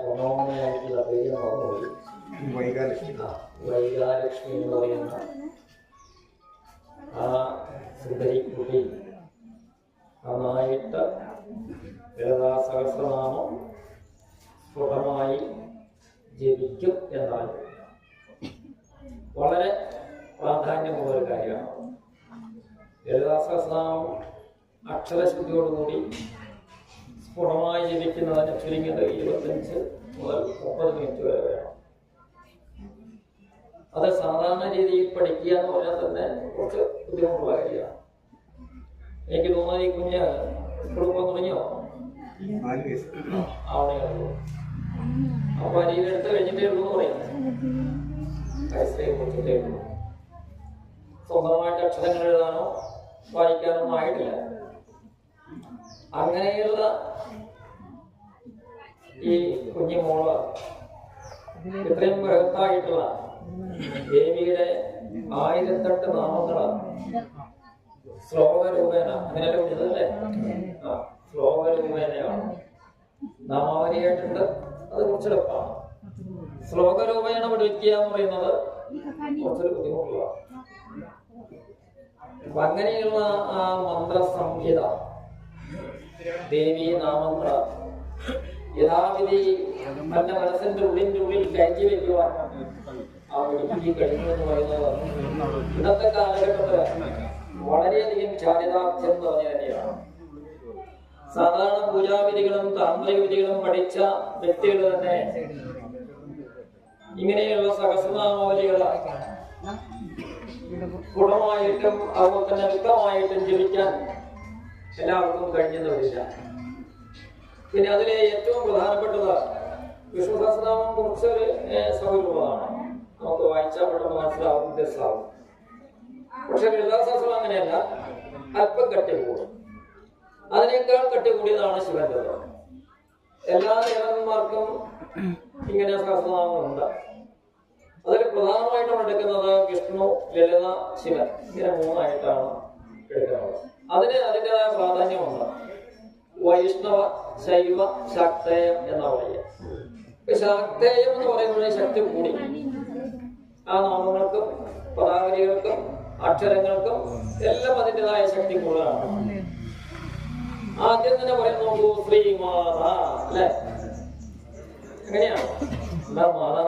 പ്രണോമയായിട്ടുള്ള പേര് മറന്നുപോയി. വൈകാലക്ഷ്മി എന്ന് പറയുന്ന ആ സുന്ദരി കുട്ടി നന്നായിട്ട് ലളിതാ സഹസ്രനാമം സ്ഫുടമായി ജപിക്കും എന്നാൽ വളരെ പ്രാധാന്യമുള്ള ഒരു കാര്യമാണ്. ലളിതാ സഹസ്രനാമം അക്ഷരശുദ്ധിയോടുകൂടി സ്ഫുടമായി ജപിക്കുന്നതിന് ചുരുങ്ങിയത് 25 മുതൽ 30 മിനിറ്റ് വരെ വേണം. അത് സാധാരണ രീതിയിൽ പഠിക്കുക എന്ന് പറഞ്ഞാൽ തന്നെ കുറച്ച് ബുദ്ധിമുട്ടുള്ള കാര്യമാണ്. എനിക്ക് തോന്നുന്നത് ഈ കുഞ്ഞ് കുടുംബം തുടങ്ങിയോ ആവണേയുള്ളൂ. അപ്പൊ അരിയിലെടുത്ത് കഴിഞ്ഞിട്ടേ ഉള്ളൂ എന്ന് പറയുന്നത്. വയസ്സിലേക്ക് കുറിച്ചിട്ടേ ഉള്ളൂ. സ്വന്തമായിട്ട് അക്ഷരങ്ങൾ എഴുതാനോ വായിക്കാനൊന്നും ആയിട്ടില്ല. അങ്ങനെയുള്ള ഈ കുഞ്ഞുമോള് ഇത്രയും ബൃഹത്തായിട്ടുള്ള ദേവിയുടെ 1008 നാമങ്ങള് ശ്ലോകരൂപേണ അങ്ങനെയല്ല വിളിച്ചതല്ലേ? ശ്ലോകരൂപേണയാണ്. നാമാവലിയായിട്ടുണ്ട്, അത് കുറച്ചെളുപ്പമാണ്. ശ്ലോകരൂപേണ പഠിക്കുക എന്ന് പറയുന്നത് കുറച്ചൊരു ബുദ്ധിമുട്ടുള്ളതാണ്. അപ്പൊ അങ്ങനെയുള്ള ആ മന്ത്രസംഹിത ദേവീ നാമങ്ങൾ യഥാവിധി തന്റെ മനസ്സിന്റെ ഉള്ളിൽ കയറ്റി വയ്ക്കുവാൻ ആ ഒടുക്കി കഴിഞ്ഞു എന്ന് പറയുന്നത് ഇന്നത്തെ കാലഘട്ടത്തില് വളരെയധികം ചാരിതാർത്ഥ്യം നിറഞ്ഞ തന്നെയാണ്. സാധാരണ പൂജാവിധികളും താന്ത്രിക വിധികളും പഠിച്ച വ്യക്തികൾ തന്നെ ഇങ്ങനെയുള്ള സഹസ്രനാമാവലികൾ ഗുണമായിട്ടും അതുപോലെ തന്നെ വ്യക്തമായിട്ടും ജപിക്കാൻ എല്ലാവർക്കും കഴിഞ്ഞെന്ന് വരില്ല. പിന്നെ അതിലെ ഏറ്റവും പ്രധാനപ്പെട്ടത് വിഷ്ണു സഹസ്രനാമം കുറച്ച് സൗകര്യമുള്ളതാണ്, നമുക്ക് വായിച്ചാൽ പെട്ടെന്ന് മനസ്സിലാവും, വ്യത്യാസമാവും. പക്ഷെ ലളിതാ സഹസ്രം അങ്ങനെയല്ല, അല്പം കട്ടി കൂടും. അതിനേക്കാൾ കട്ടി കൂടിയതാണ് ശിവന്റെ. എല്ലാ ദേവന്മാർക്കും ഇങ്ങനെ സഹസ്രനാമങ്ങളുണ്ട്. അതിൽ പ്രധാനമായിട്ടും എടുക്കുന്നത് വിഷ്ണു, ലളിത, ശിവൻ, ഇങ്ങനെ 3ആയിട്ടാണ് എടുക്കുന്നത്. അതിന് അതിൻ്റെതായ പ്രാധാന്യമുണ്ട്. വൈഷ്ണവ, ശൈവ, ശാക്തേയം എന്നാ പറയുക. ശാക്തേയം എന്ന് പറയുന്നത് ശക്തി കൂടി. ആ നാമങ്ങൾക്കും പദാവലികൾക്കും അക്ഷരങ്ങൾക്കും എല്ലാം അതിൻ്റെതായ ശക്തി കൂടുതലാണ്. ആദ്യം തന്നെ പറയുന്നു ശ്രീമാത, അല്ലെ? എങ്ങനെയാണ്?